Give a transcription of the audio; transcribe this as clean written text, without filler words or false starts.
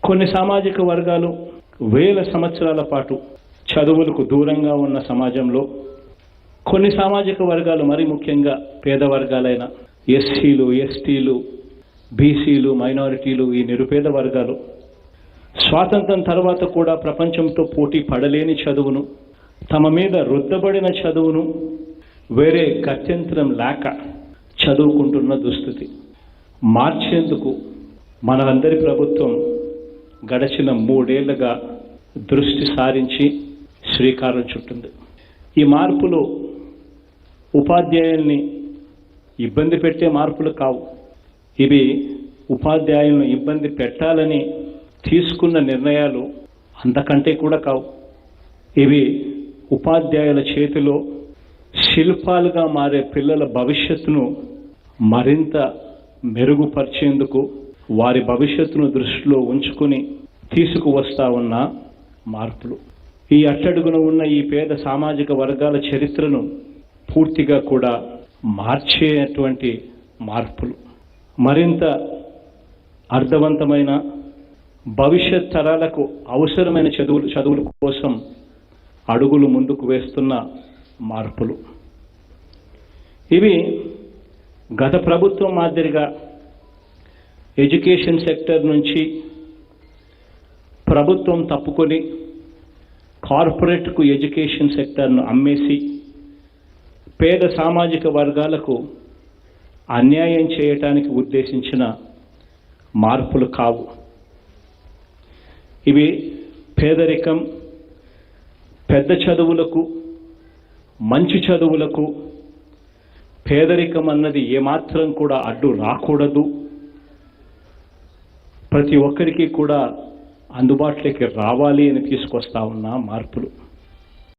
కొన్ని సామాజిక వర్గాలు వేల సంవత్సరాల పాటు చదువులకు దూరంగా ఉన్న సమాజంలో కొన్ని సామాజిక వర్గాలు, మరి ముఖ్యంగా పేద వర్గాలైన ఎస్సీలు, ఎస్టీలు, బీసీలు, మైనారిటీలు, ఈ నిరుపేద వర్గాలు స్వాతంత్రం తర్వాత కూడా ప్రపంచంతో పోటీ పడలేని చదువును, తమ మీద రుద్దబడిన చదువును వేరే గత్యంతరం లేక చదువుకుంటున్న దుస్థితి మార్చేందుకు మనందరి ప్రభుత్వం గడచిన 3 ఏళ్లుగా దృష్టి సారించి శ్రీకారం చుట్టింది. ఈ మార్పులు ఉపాధ్యాయుల్ని ఇబ్బంది పెట్టే మార్పులు కావు. ఇవి ఉపాధ్యాయులను ఇబ్బంది పెట్టాలని తీసుకున్న నిర్ణయాలు అంతకంటే కూడా కావు. ఇవి ఉపాధ్యాయుల చేతిలో శిల్పాలుగా మారే పిల్లల భవిష్యత్తును మరింత మెరుగుపరిచేందుకు, వారి భవిష్యత్తును దృష్టిలో ఉంచుకుని తీసుకువస్తా ఉన్న మార్పులు. ఈ అట్టడుగున ఉన్న ఈ పేద సామాజిక వర్గాల చరిత్రను పూర్తిగా కూడా మార్చేటువంటి మార్పులు, మరింత అర్థవంతమైన భవిష్యత్ తరాలకు అవసరమైన చదువుల కోసం అడుగులు ముందుకు వేస్తున్న మార్పులు. ఇవి గత ప్రభుత్వం మాదిరిగా ఎడ్యుకేషన్ సెక్టర్ నుంచి ప్రభుత్వం తప్పుకొని కార్పొరేట్కు ఎడ్యుకేషన్ సెక్టర్ను అమ్మేసి పేద సామాజిక వర్గాలకు అన్యాయం చేయటానికి ఉద్దేశించిన మార్పులు కావు. ఇవి పేదరికం, పెద్ద చదువులకు, మంచి చదువులకు పేదరికం అన్నది ఏమాత్రం కూడా అడ్డు రాకూడదు, ప్రతి ఒక్కరికి కూడా అందుబాటులోకి రావాలి అని తీసుకొస్తా ఉన్న మార్పులు.